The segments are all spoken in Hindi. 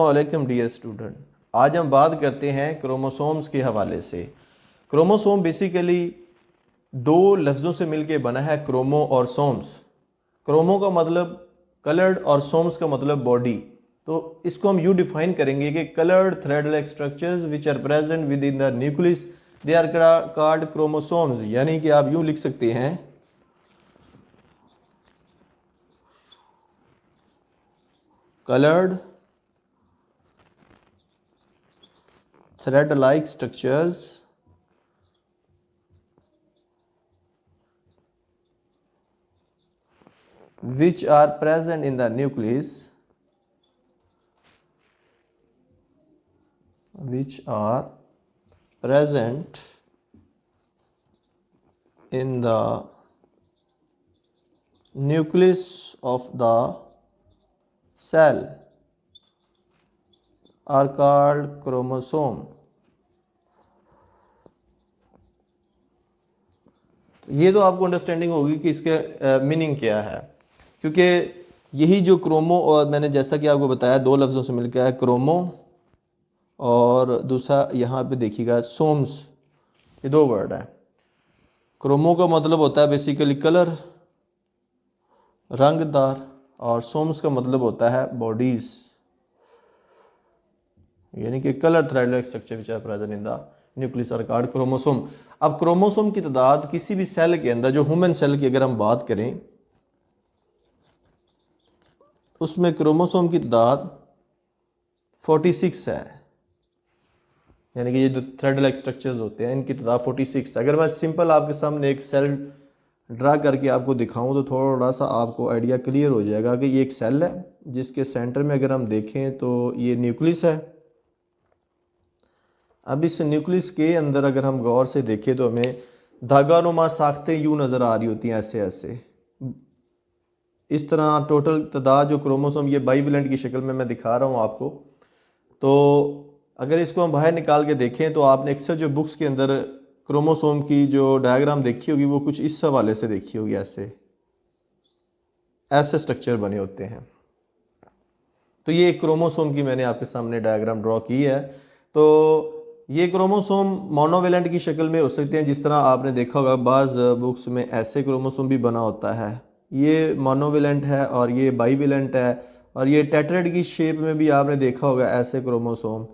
वालेकुम डियर स्टूडेंट, आज हम बात करते हैं क्रोमोसोम्स के हवाले से। क्रोमोसोम बेसिकली दो लफ्ज़ों से मिलके बना है, क्रोमो और सोम्स। क्रोमो का मतलब कलर्ड और सोम्स का मतलब बॉडी। तो इसको हम यूँ डिफाइन करेंगे कि coloured thread like structures which are present within the nucleus they are called chromosomes. यानी कि आप यूँ लिख सकते हैं colored thread-like structures which are present in the nucleus of the cell are called chromosome। ये तो आपको अंडरस्टैंडिंग होगी कि इसके मीनिंग क्या है, क्योंकि यही जो क्रोमो और मैंने जैसा कि आपको बताया दो लफ्ज़ों से मिलकर है, क्रोमो और दूसरा यहाँ पे देखिएगा सोम्स। ये दो वर्ड है। क्रोमो का मतलब होता है बेसिकली कलर, रंगदार, और सोम्स का मतलब होता है बॉडीज़, यानी कि colour thread like structure which are present in the nucleus are called chromosome. अब क्रोमोसोम की तादाद किसी भी सेल के अंदर, जो ह्यूमन सेल की अगर हम बात करें, उसमें क्रोमोसोम की तादाद 46 है। यानी कि ये जो थ्रेड लाइक स्ट्रक्चर्स होते हैं इनकी तादाद 46 है। अगर मैं सिंपल आपके सामने एक सेल ड्रा करके आपको दिखाऊं तो थोड़ा सा आपको आइडिया क्लियर हो जाएगा कि ये एक सेल है जिसके सेंटर में अगर हम देखें तो ये न्यूक्लियस है। अब इस न्यूक्लियस के अंदर अगर हम गौर से देखें तो हमें धागानुमा साख्तें यूँ नज़र आ रही होती हैं, ऐसे ऐसे इस तरह। टोटल तादाद जो क्रोमोसोम, ये बाइवेलेंट की शक्ल में मैं दिखा रहा हूँ आपको। तो अगर इसको हम बाहर निकाल के देखें तो आपने अक्सर जो बुक्स के अंदर क्रोमोसोम की जो डायग्राम देखी होगी वो कुछ इस हवाले से देखी होगी, ऐसे ऐसे स्ट्रक्चर बने होते हैं। तो ये एक क्रोमोसोम की मैंने आपके सामने डायग्राम ड्रॉ की है। तो ये क्रोमोसोम मोनोवेलेंट की शक्ल में हो सकते हैं, जिस तरह आपने देखा होगा बाज़ बुक्स में ऐसे क्रोमोसोम भी बना होता है। ये मोनोवेलेंट है और ये बाइवेलेंट है, और ये टेट्राहेड की शेप में भी आपने देखा होगा ऐसे क्रोमोसोम।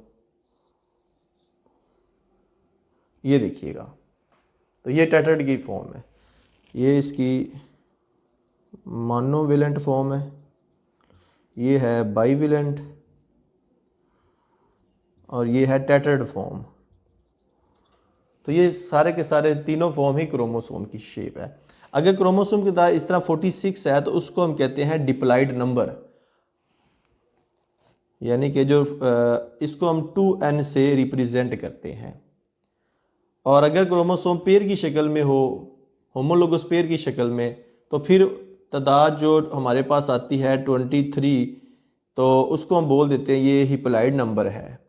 ये देखिएगा, तो ये टेट्राहेड की फॉर्म है, ये इसकी मोनोवेलेंट फॉर्म है, ये है बाइवेलेंट, और ये है टेट्राहेड फॉर्म। तो ये सारे के सारे तीनों फॉर्म ही क्रोमोसोम की शेप है। अगर क्रोमोसोम की तादाद इस तरह 46 है तो उसको हम कहते हैं डिप्लॉइड नंबर, यानी कि जो इसको हम 2n से रिप्रेजेंट करते हैं। और अगर क्रोमोसोम पेयर की शक्ल में हो, होमोलोगस पेयर की शक्ल में, तो फिर तादाद जो हमारे पास आती है 23, तो उसको हम बोल देते हैं ये हिप्लॉइड नंबर है।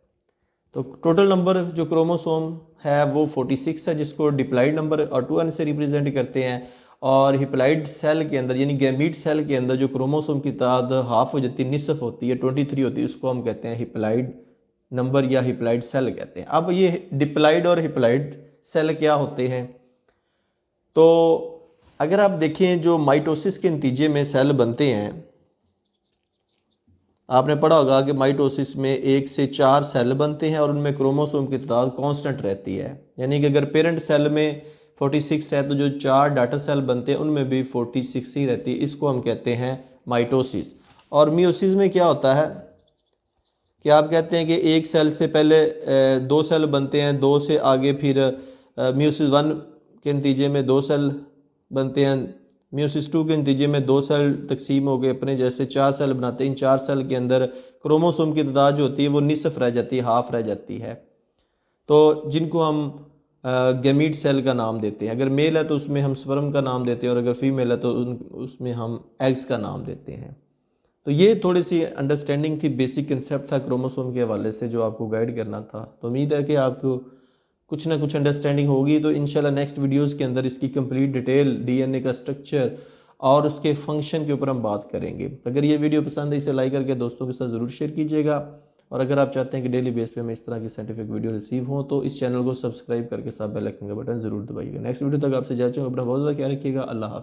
तो टोटल नंबर जो क्रोमोसोम है वो 46 है, जिसको डिप्लॉइड नंबर और 2n से रिप्रेजेंट करते हैं। और हिप्लॉइड सेल के अंदर यानी गैमीट सेल के अंदर जो क्रोमोसोम की तादाद हाफ हो जाती है, निसफ होती है, 23 होती है, उसको हम कहते हैं हिप्लॉइड नंबर या हिप्लॉइड सेल कहते हैं। अब ये डिप्लॉइड और हिप्लॉइड सेल क्या होते हैं? तो अगर आप देखें जो माइटोसिस के नतीजे में सेल बनते हैं, आपने पढ़ा होगा कि माइटोसिस में 1 से 4 सेल बनते हैं और उनमें क्रोमोसोम की तादाद कांस्टेंट रहती है। यानी कि अगर पेरेंट सेल में 46 है तो जो 4 डॉटर सेल बनते हैं उनमें भी 46 ही रहती है। इसको हम कहते हैं माइटोसिस। और मियोसिस में क्या होता है कि आप कहते हैं कि एक सेल से पहले 2 सेल बनते हैं, 2 से आगे फिर मियोसिस 1 के नतीजे में 2 सेल बनते हैं, मियोसिस 2 के नतीजे में 2 सेल तकसीम हो गए, अपने जैसे 4 सेल बनाते हैं। इन 4 सेल के अंदर क्रोमोसोम की तादाद जो होती है वो निसफ रह जाती है, हाफ रह जाती है। तो जिनको हम गैमीट सेल का नाम देते हैं। अगर मेल है तो उसमें हम स्पर्म का नाम देते हैं, और अगर फीमेल है तो उसमें हम एग्स का नाम देते हैं। तो ये थोड़ी सी अंडरस्टैंडिंग थी, बेसिक कंसेप्ट था क्रोमोसोम के हवाले से जो आपको गाइड करना था। तो उम्मीद है कि आपको कुछ ना कुछ अंडरस्टैंडिंग होगी। तो इंशाल्लाह नेक्स्ट वीडियोस के अंदर इसकी कंप्लीट डिटेल, डीएनए का स्ट्रक्चर और उसके फंक्शन के ऊपर हम बात करेंगे। अगर ये वीडियो पसंद है इसे लाइक करके दोस्तों के साथ ज़रूर शेयर कीजिएगा। और अगर आप चाहते हैं कि डेली बेस पे हमें इस तरह की साइंटिफिक वीडियो रिसीव हो तो इस चैनल को सब्सक्राइब करके साथ बेल आइकन का बटन जरूर दबाइएगा। नेक्स्ट वीडियो तक आपसे जाए अपना बहुत ज़्यादा ख्याल रखिएगा। अल्लाह हाफ़िज़।